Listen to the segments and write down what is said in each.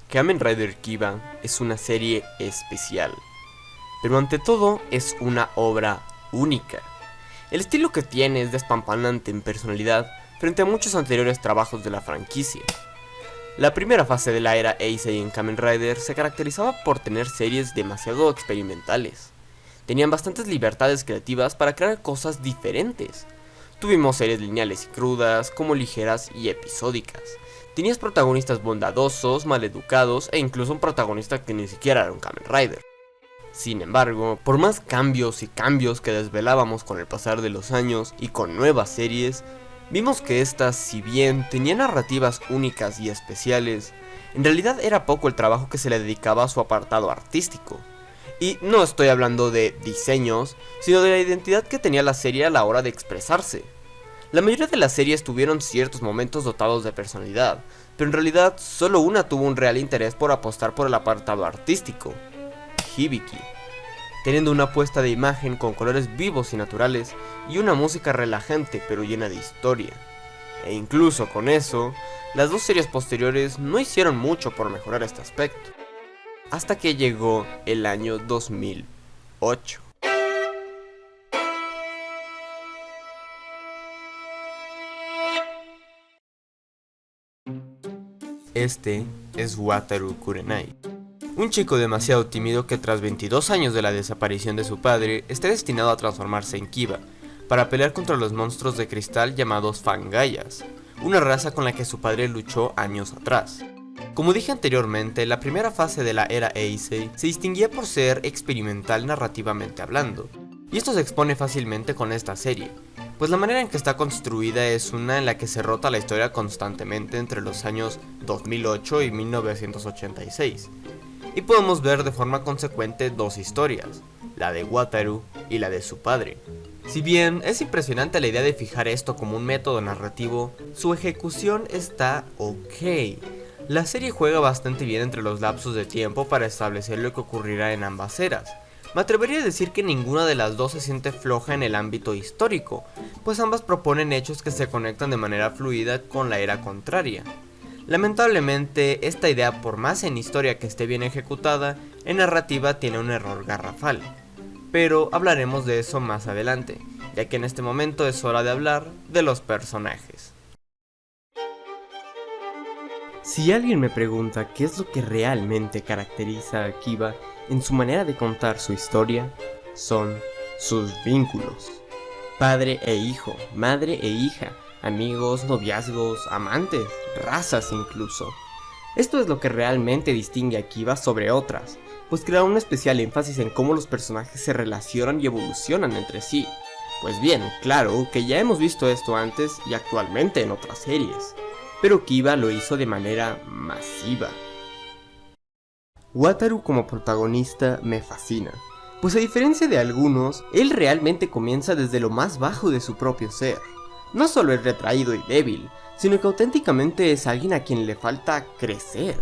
Kamen Rider Kiba es una serie especial, pero ante todo es una obra única. El estilo que tiene es despampanante en personalidad frente a muchos anteriores trabajos de la franquicia. La primera fase de la era Heisei en Kamen Rider se caracterizaba por tener series demasiado experimentales. Tenían bastantes libertades creativas para crear cosas diferentes. Tuvimos series lineales y crudas, como ligeras y episódicas. Tenías protagonistas bondadosos, maleducados e incluso un protagonista que ni siquiera era un Kamen Rider. Sin embargo, por más cambios y cambios que desvelábamos con el pasar de los años y con nuevas series, vimos que estas, si bien tenían narrativas únicas y especiales, en realidad era poco el trabajo que se le dedicaba a su apartado artístico. Y no estoy hablando de diseños, sino de la identidad que tenía la serie a la hora de expresarse. La mayoría de las series tuvieron ciertos momentos dotados de personalidad, pero en realidad solo una tuvo un real interés por apostar por el apartado artístico: Hibiki. Teniendo una puesta de imagen con colores vivos y naturales y una música relajante pero llena de historia. E incluso con eso, las dos series posteriores no hicieron mucho por mejorar este aspecto. Hasta que llegó el año 2008. Este es Wataru Kurenai, un chico demasiado tímido que tras 22 años de la desaparición de su padre está destinado a transformarse en Kiba para pelear contra los monstruos de cristal llamados Fangayas, una raza con la que su padre luchó años atrás. Como dije anteriormente, la primera fase de la era Heisei se distinguía por ser experimental narrativamente hablando, y esto se expone fácilmente con esta serie, pues la manera en que está construida es una en la que se rota la historia constantemente entre los años 2008 y 1986, y podemos ver de forma consecuente dos historias, la de Wataru y la de su padre. Si bien es impresionante la idea de fijar esto como un método narrativo, su ejecución está ok. La serie juega bastante bien entre los lapsos de tiempo para establecer lo que ocurrirá en ambas eras. Me atrevería a decir que ninguna de las dos se siente floja en el ámbito histórico, pues ambas proponen hechos que se conectan de manera fluida con la era contraria. Lamentablemente, esta idea, por más en historia que esté bien ejecutada, en narrativa tiene un error garrafal. Pero hablaremos de eso más adelante, ya que en este momento es hora de hablar de los personajes. Si alguien me pregunta qué es lo que realmente caracteriza a Kiba en su manera de contar su historia, son sus vínculos. Padre e hijo, madre e hija, amigos, noviazgos, amantes, razas incluso. Esto es lo que realmente distingue a Kiba sobre otras, pues crea un especial énfasis en cómo los personajes se relacionan y evolucionan entre sí. Pues bien, claro que ya hemos visto esto antes y actualmente en otras series, pero Kiba lo hizo de manera masiva. Wataru como protagonista me fascina, pues a diferencia de algunos, él realmente comienza desde lo más bajo de su propio ser. No solo es retraído y débil, sino que auténticamente es alguien a quien le falta crecer,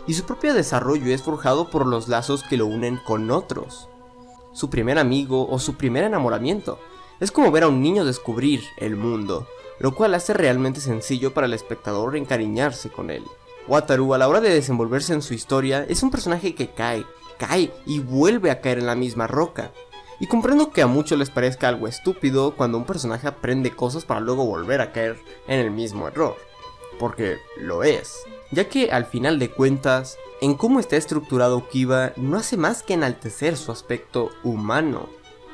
y su propio desarrollo es forjado por los lazos que lo unen con otros. Su primer amigo o su primer enamoramiento es como ver a un niño descubrir el mundo, lo cual hace realmente sencillo para el espectador encariñarse con él. Wataru, a la hora de desenvolverse en su historia, es un personaje que cae y vuelve a caer en la misma roca. Y comprendo que a muchos les parezca algo estúpido cuando un personaje aprende cosas para luego volver a caer en el mismo error, porque lo es, ya que al final de cuentas, en cómo está estructurado Kiba no hace más que enaltecer su aspecto humano.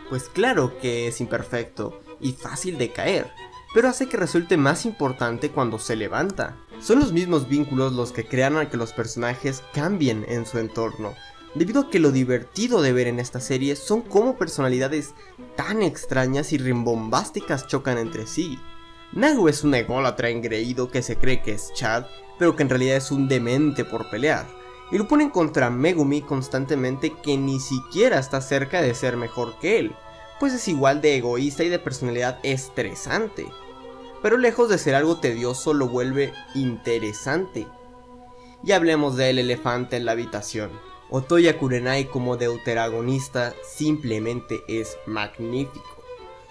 Pues claro que es imperfecto y fácil de caer, pero hace que resulte más importante cuando se levanta. Son los mismos vínculos los que crean a que los personajes cambien en su entorno, debido a que lo divertido de ver en esta serie son cómo personalidades tan extrañas y rimbombásticas chocan entre sí. Nago es un ególatra engreído que se cree que es Chad, pero que en realidad es un demente por pelear, y lo ponen contra Megumi constantemente, que ni siquiera está cerca de ser mejor que él, pues es igual de egoísta y de personalidad estresante. Pero lejos de ser algo tedioso lo vuelve interesante. Y hablemos del elefante en la habitación. Otoya Kurenai como deuteragonista simplemente es magnífico.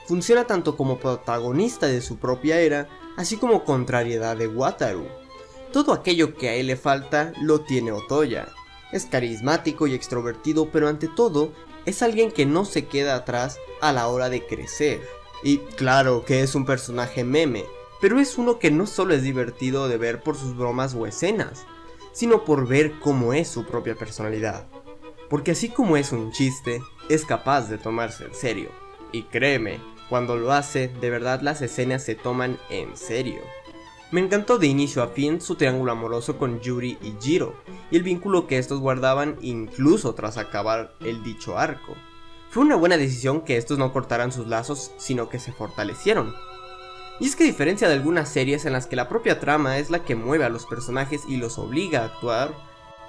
Funciona tanto como protagonista de su propia era, así como contrariedad de Wataru. Todo aquello que a él le falta lo tiene Otoya. Es carismático y extrovertido, pero ante todo es alguien que no se queda atrás a la hora de crecer. Y claro que es un personaje meme, pero es uno que no solo es divertido de ver por sus bromas o escenas, sino por ver cómo es su propia personalidad. Porque así como es un chiste, es capaz de tomarse en serio. Y créeme, cuando lo hace, de verdad las escenas se toman en serio. Me encantó de inicio a fin su triángulo amoroso con Yuri y Jiro, y el vínculo que estos guardaban incluso tras acabar el dicho arco. Fue una buena decisión que estos no cortaran sus lazos, sino que se fortalecieron. Y es que a diferencia de algunas series en las que la propia trama es la que mueve a los personajes y los obliga a actuar,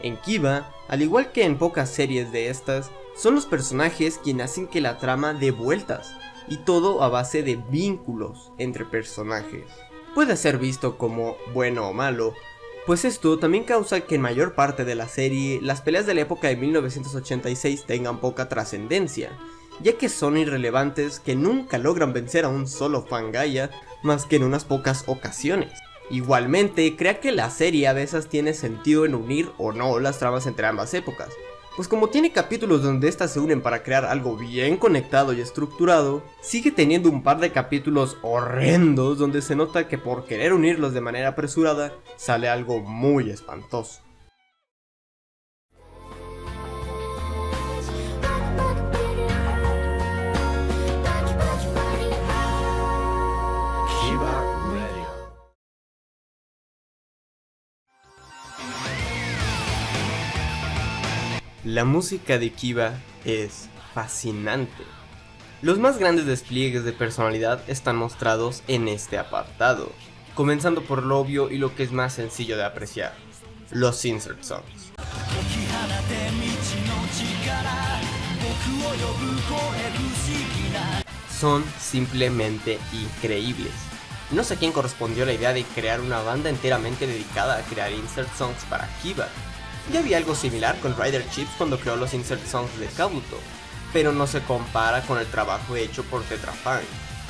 en Kiba, al igual que en pocas series de estas, son los personajes quienes hacen que la trama dé vueltas, y todo a base de vínculos entre personajes. Puede ser visto como bueno o malo, pues esto también causa que en mayor parte de la serie las peleas de la época de 1986 tengan poca trascendencia, ya que son irrelevantes que nunca logran vencer a un solo Fangaya más que en unas pocas ocasiones. Igualmente, crea que la serie a veces tiene sentido en unir o no las tramas entre ambas épocas, pues como tiene capítulos donde estas se unen para crear algo bien conectado y estructurado, sigue teniendo un par de capítulos horrendos donde se nota que por querer unirlos de manera apresurada, sale algo muy espantoso. La música de Kiba es fascinante. Los más grandes despliegues de personalidad están mostrados en este apartado, comenzando por lo obvio y lo que es más sencillo de apreciar, los insert songs. Son simplemente increíbles. No sé a quién correspondió la idea de crear una banda enteramente dedicada a crear insert songs para Kiba. Ya había algo similar con Rider Chips cuando creó los insert songs de Kabuto, pero no se compara con el trabajo hecho por Tetra Fang.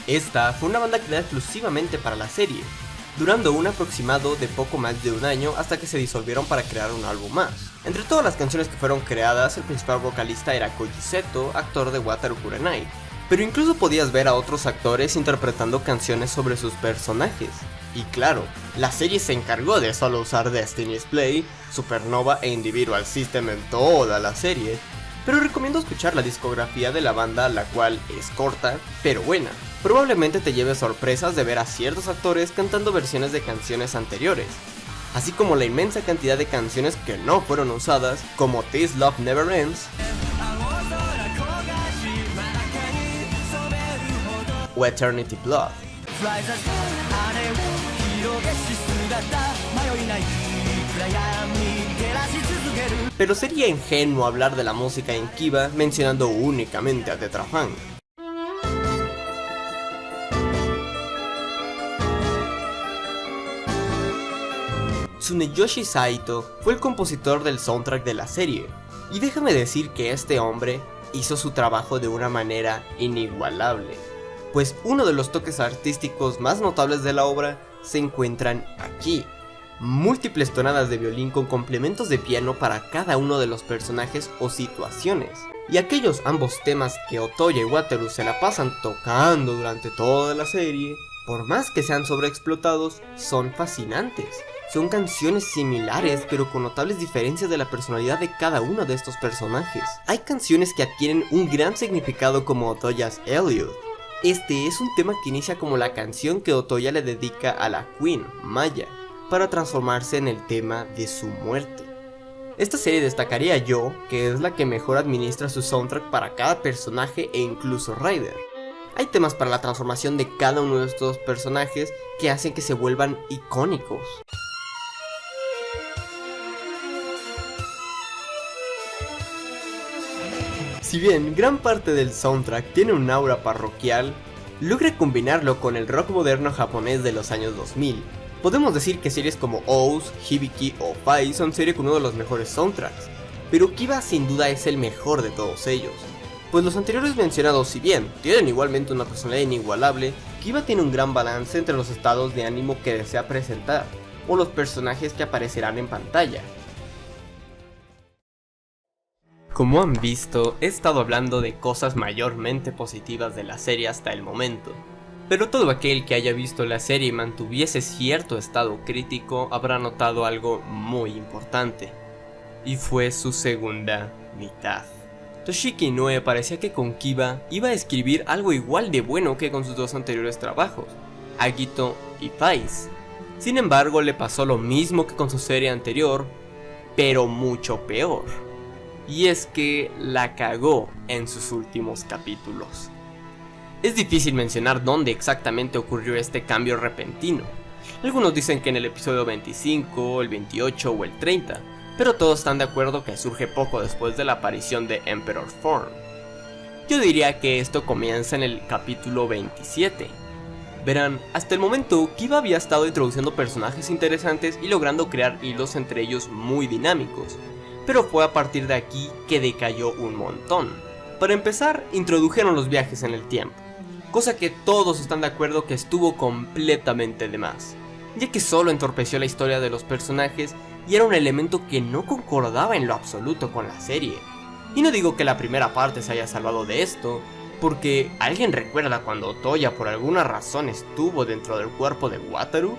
Esta fue una banda creada exclusivamente para la serie, durando un aproximado de poco más de un año hasta que se disolvieron para crear un álbum más. Entre todas las canciones que fueron creadas, el principal vocalista era Koji Seto, actor de Wataru Kurenai, pero incluso podías ver a otros actores interpretando canciones sobre sus personajes. Y claro, la serie se encargó de solo usar Destiny's Play, Supernova e Individual System en toda la serie, pero recomiendo escuchar la discografía de la banda, la cual es corta, pero buena. Probablemente te lleves sorpresas de ver a ciertos actores cantando versiones de canciones anteriores, así como la inmensa cantidad de canciones que no fueron usadas, como This Love Never Ends o Eternity Blood. Pero sería ingenuo hablar de la música en Kiba mencionando únicamente a Tetra Fang. Tsuneyoshi Saito fue el compositor del soundtrack de la serie, y déjame decir que este hombre hizo su trabajo de una manera inigualable, pues uno de los toques artísticos más notables de la obra se encuentran aquí. Múltiples tonadas de violín con complementos de piano para cada uno de los personajes o situaciones. Y aquellos ambos temas que Otoya y Wataru se la pasan tocando durante toda la serie, por más que sean sobreexplotados, son fascinantes. Son canciones similares pero con notables diferencias de la personalidad de cada uno de estos personajes. Hay canciones que adquieren un gran significado como Otoya's Elliot. Este es un tema que inicia como la canción que Otoya le dedica a la Queen, Maya, para transformarse en el tema de su muerte. Esta serie destacaría yo que es la que mejor administra su soundtrack para cada personaje e incluso Rider. Hay temas para la transformación de cada uno de estos personajes que hacen que se vuelvan icónicos. Si bien gran parte del soundtrack tiene un aura parroquial, logra combinarlo con el rock moderno japonés de los años 2000. Podemos decir que series como O's, Hibiki o Pai son series con uno de los mejores soundtracks, pero Kiba sin duda es el mejor de todos ellos, pues los anteriores mencionados, si bien tienen igualmente una personalidad inigualable, Kiba tiene un gran balance entre los estados de ánimo que desea presentar. o los personajes que aparecerán en pantalla. Como han visto, he estado hablando de cosas mayormente positivas de la serie hasta el momento, pero todo aquel que haya visto la serie y mantuviese cierto estado crítico habrá notado algo muy importante, y fue su segunda mitad. Toshiki Inoue parecía que con Kiba iba a escribir algo igual de bueno que con sus dos anteriores trabajos, Agito y Vice. Sin embargo, le pasó lo mismo que con su serie anterior, pero mucho peor. Y es que la cagó en sus últimos capítulos. Es difícil mencionar dónde exactamente ocurrió este cambio repentino. Algunos dicen que en el episodio 25, el 28 o el 30, pero todos están de acuerdo que surge poco después de la aparición de Emperor Form. Yo diría que esto comienza en el capítulo 27. Verán, hasta el momento Kiba había estado introduciendo personajes interesantes y logrando crear hilos entre ellos muy dinámicos, pero fue a partir de aquí que decayó un montón. Para empezar, introdujeron los viajes en el tiempo, cosa que todos están de acuerdo que estuvo completamente de más, ya que solo entorpeció la historia de los personajes y era un elemento que no concordaba en lo absoluto con la serie. Y no digo que la primera parte se haya salvado de esto, porque ¿alguien recuerda cuando Otoya por alguna razón estuvo dentro del cuerpo de Wataru?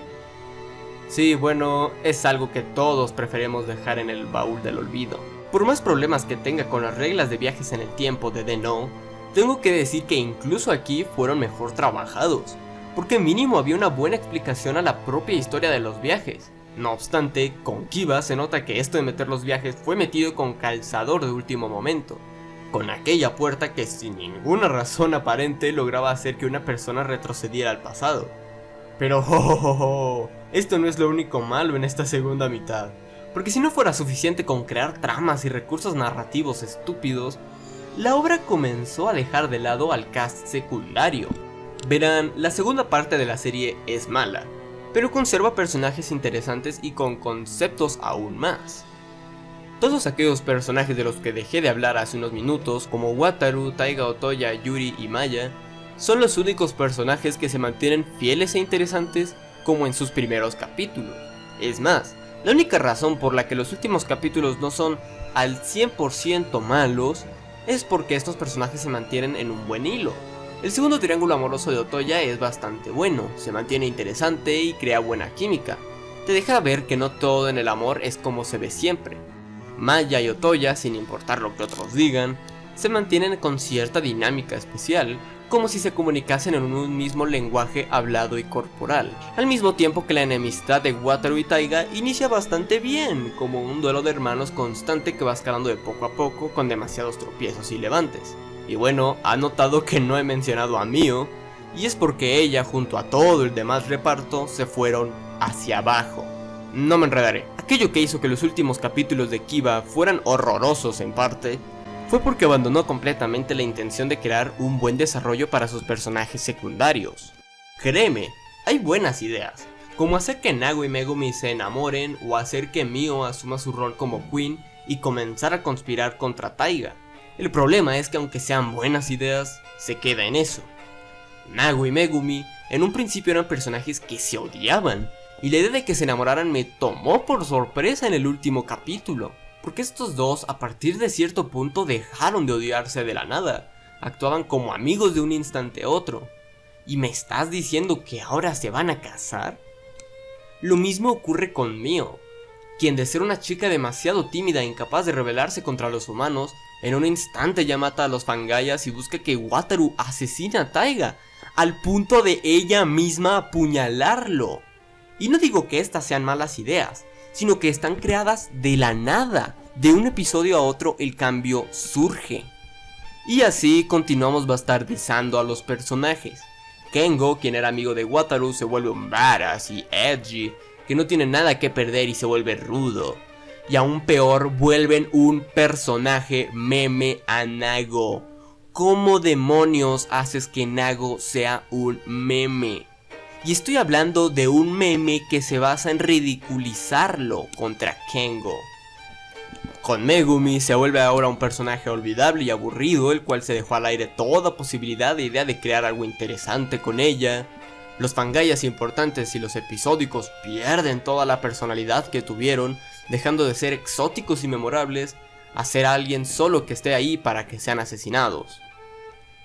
Sí, bueno, es algo que todos preferimos dejar en el baúl del olvido. Por más problemas que tenga con las reglas de viajes en el tiempo de The-No, tengo que decir que incluso aquí fueron mejor trabajados, porque mínimo había una buena explicación a la propia historia de los viajes. No obstante, con Kiba se nota que esto de meter los viajes fue metido con calzador de último momento, con aquella puerta que sin ninguna razón aparente lograba hacer que una persona retrocediera al pasado. Pero esto no es lo único malo en esta segunda mitad, porque si no fuera suficiente con crear tramas y recursos narrativos estúpidos, la obra comenzó a dejar de lado al cast secundario. Verán, la segunda parte de la serie es mala, pero conserva personajes interesantes y con conceptos aún más. Todos aquellos personajes de los que dejé de hablar hace unos minutos, como Wataru, Taiga, Otoya, Yuri y Maya, son los únicos personajes que se mantienen fieles e interesantes como en sus primeros capítulos. Es más, la única razón por la que los últimos capítulos no son al 100% malos es porque estos personajes se mantienen en un buen hilo. El segundo triángulo amoroso de Otoya es bastante bueno, se mantiene interesante y crea buena química. Te deja ver que no todo en el amor es como se ve siempre. Maya y Otoya, sin importar lo que otros digan, se mantienen con cierta dinámica especial, como si se comunicasen en un mismo lenguaje hablado y corporal, al mismo tiempo que la enemistad de Wataru y Taiga inicia bastante bien, como un duelo de hermanos constante que va escalando de poco a poco con demasiados tropiezos y levantes. Y bueno, ha notado que no he mencionado a Mio, y es porque ella junto a todo el demás reparto se fueron hacia abajo. No me enredaré, aquello que hizo que los últimos capítulos de Kiba fueran horrorosos en parte, fue porque abandonó completamente la intención de crear un buen desarrollo para sus personajes secundarios. Créeme, hay buenas ideas, como hacer que Nago y Megumi se enamoren o hacer que Mio asuma su rol como Queen y comenzar a conspirar contra Taiga. El problema es que aunque sean buenas ideas, se queda en eso. Nago y Megumi en un principio eran personajes que se odiaban, y la idea de que se enamoraran me tomó por sorpresa en el último capítulo, porque estos dos a partir de cierto punto dejaron de odiarse de la nada, actuaban como amigos de un instante a otro. ¿Y me estás diciendo que ahora se van a casar? Lo mismo ocurre con Mio, quien de ser una chica demasiado tímida e incapaz de rebelarse contra los humanos, en un instante ya mata a los Fangayas y busca que Wataru asesine a Taiga, al punto de ella misma apuñalarlo. Y no digo que estas sean malas ideas, sino que están creadas de la nada. De un episodio a otro el cambio surge. Y así continuamos bastardizando a los personajes. Kengo, quien era amigo de Wataru, se vuelve un badass y edgy, que no tiene nada que perder y se vuelve rudo. Y aún peor, vuelven un personaje meme a Nago. ¿Cómo demonios haces que Nago sea un meme? Y estoy hablando de un meme que se basa en ridiculizarlo contra Kengo. Con Megumi se vuelve ahora un personaje olvidable y aburrido, el cual se dejó al aire toda posibilidad de idea de crear algo interesante con ella. Los fangayas importantes y los episódicos pierden toda la personalidad que tuvieron, dejando de ser exóticos y memorables a ser alguien solo que esté ahí para que sean asesinados.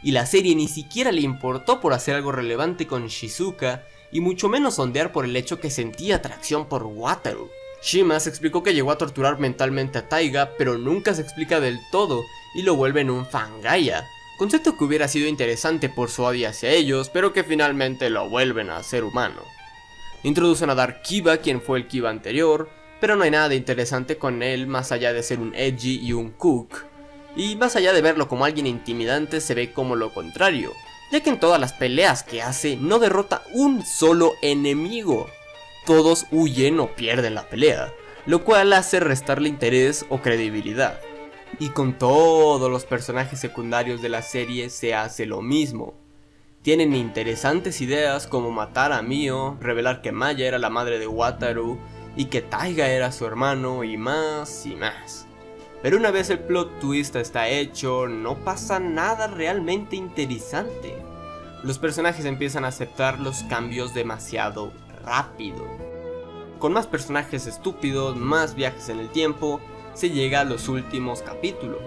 Y la serie ni siquiera le importó por hacer algo relevante con Shizuka, y mucho menos sondear por el hecho que sentía atracción por Wataru. Shima se explicó que llegó a torturar mentalmente a Taiga, pero nunca se explica del todo y lo vuelve en un fangaya, concepto que hubiera sido interesante por su odio hacia ellos, pero que finalmente lo vuelven a ser humano. Introducen a Dark Kiba, quien fue el Kiba anterior, pero no hay nada de interesante con él más allá de ser un edgy y un cook, y más allá de verlo como alguien intimidante se ve como lo contrario, ya que en todas las peleas que hace no derrota un solo enemigo. Todos huyen o pierden la pelea, lo cual hace restarle interés o credibilidad. Y con todos los personajes secundarios de la serie se hace lo mismo. Tienen interesantes ideas como matar a Mio, revelar que Maya era la madre de Wataru y que Taiga era su hermano y más y más. Pero una vez el plot twist está hecho, no pasa nada realmente interesante. Los personajes empiezan a aceptar los cambios demasiado rápido. Con más personajes estúpidos, más viajes en el tiempo, se llega a los últimos capítulos.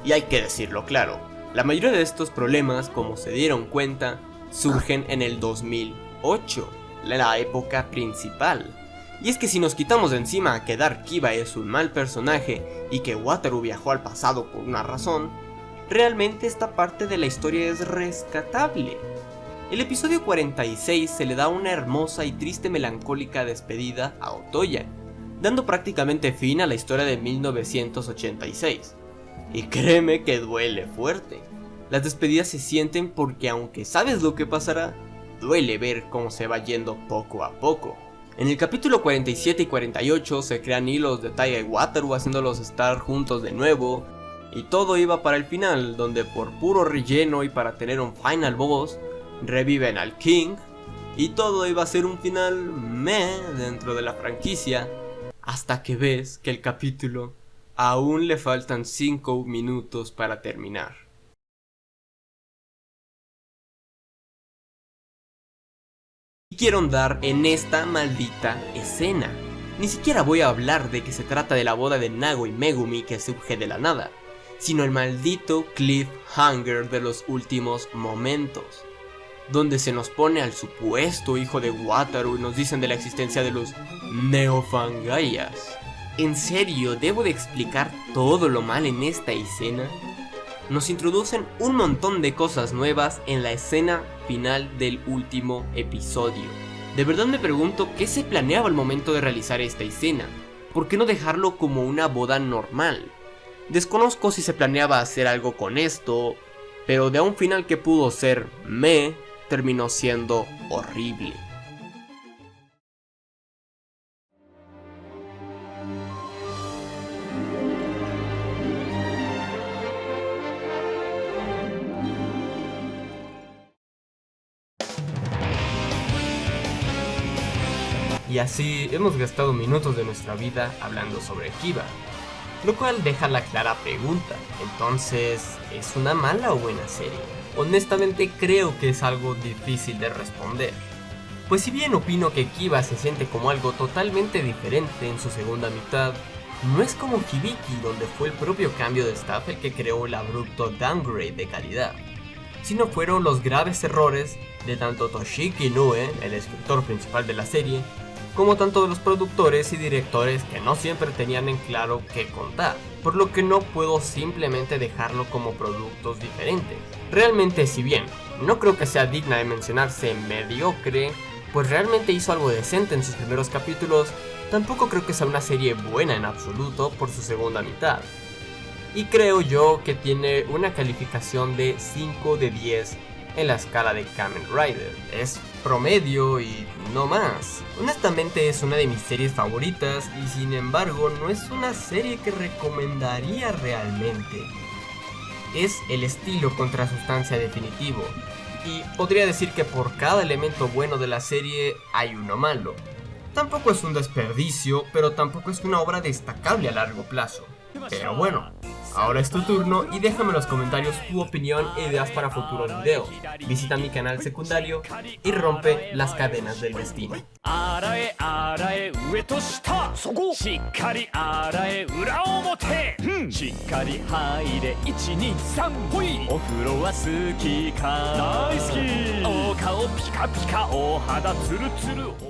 Y hay que decirlo claro, la mayoría de estos problemas, como se dieron cuenta, surgen en el 2008, la época principal. Y es que si nos quitamos de encima que Dark Kiba es un mal personaje y que Wataru viajó al pasado por una razón, realmente esta parte de la historia es rescatable. El episodio 46 se le da una hermosa y triste melancólica despedida a Otoya, dando prácticamente fin a la historia de 1986. Y créeme que duele fuerte. Las despedidas se sienten porque aunque sabes lo que pasará, duele ver cómo se va yendo poco a poco. En el capítulo 47 y 48 se crean hilos de Taiga y Wataru haciéndolos estar juntos de nuevo, y todo iba para el final, donde por puro relleno y para tener un final boss, reviven al King, y todo iba a ser un final meh dentro de la franquicia, hasta que ves que el capítulo aún le faltan 5 minutos para terminar. Y quiero andar en esta maldita escena. Ni siquiera voy a hablar de que se trata de la boda de Nago y Megumi que surge de la nada, sino el maldito cliffhanger de los últimos momentos, donde se nos pone al supuesto hijo de Wataru y nos dicen de la existencia de los neofangayas. ¿En serio debo de explicar todo lo mal en esta escena? Nos introducen un montón de cosas nuevas en la escena final del último episodio. De verdad me pregunto qué se planeaba al momento de realizar esta escena. ¿Por qué no dejarlo como una boda normal? Desconozco si se planeaba hacer algo con esto, pero de un final que pudo ser meh, terminó siendo horrible. Y así hemos gastado minutos de nuestra vida hablando sobre Kiba, lo cual deja la clara pregunta: entonces, ¿es una mala o buena serie? Honestamente creo que es algo difícil de responder, pues si bien opino que Kiba se siente como algo totalmente diferente en su segunda mitad, no es como Hibiki, donde fue el propio cambio de staff el que creó el abrupto downgrade de calidad, sino fueron los graves errores de tanto Toshiki Inoue, el escritor principal de la serie, como tanto de los productores y directores que no siempre tenían en claro qué contar, por lo que no puedo simplemente dejarlo como productos diferentes. Realmente, si bien no creo que sea digna de mencionarse mediocre, pues realmente hizo algo decente en sus primeros capítulos, tampoco creo que sea una serie buena en absoluto por su segunda mitad. Y creo yo que tiene una calificación de 5 de 10 en la escala de Kamen Rider. Es promedio y no más. Honestamente es una de mis series favoritas y sin embargo no es una serie que recomendaría realmente. Es el estilo contra sustancia definitivo, y podría decir que por cada elemento bueno de la serie hay uno malo. Tampoco es un desperdicio, pero tampoco es una obra destacable a largo plazo. Pero bueno, Ahora es tu turno y déjame en los comentarios tu opinión e ideas para futuros videos. Visita mi canal secundario y rompe las cadenas del destino. 洗え洗え上と下そこしっかり洗え裏表、しっかり入れ123ほいお風呂は好きか大好きお顔ピカピカお肌ツルツル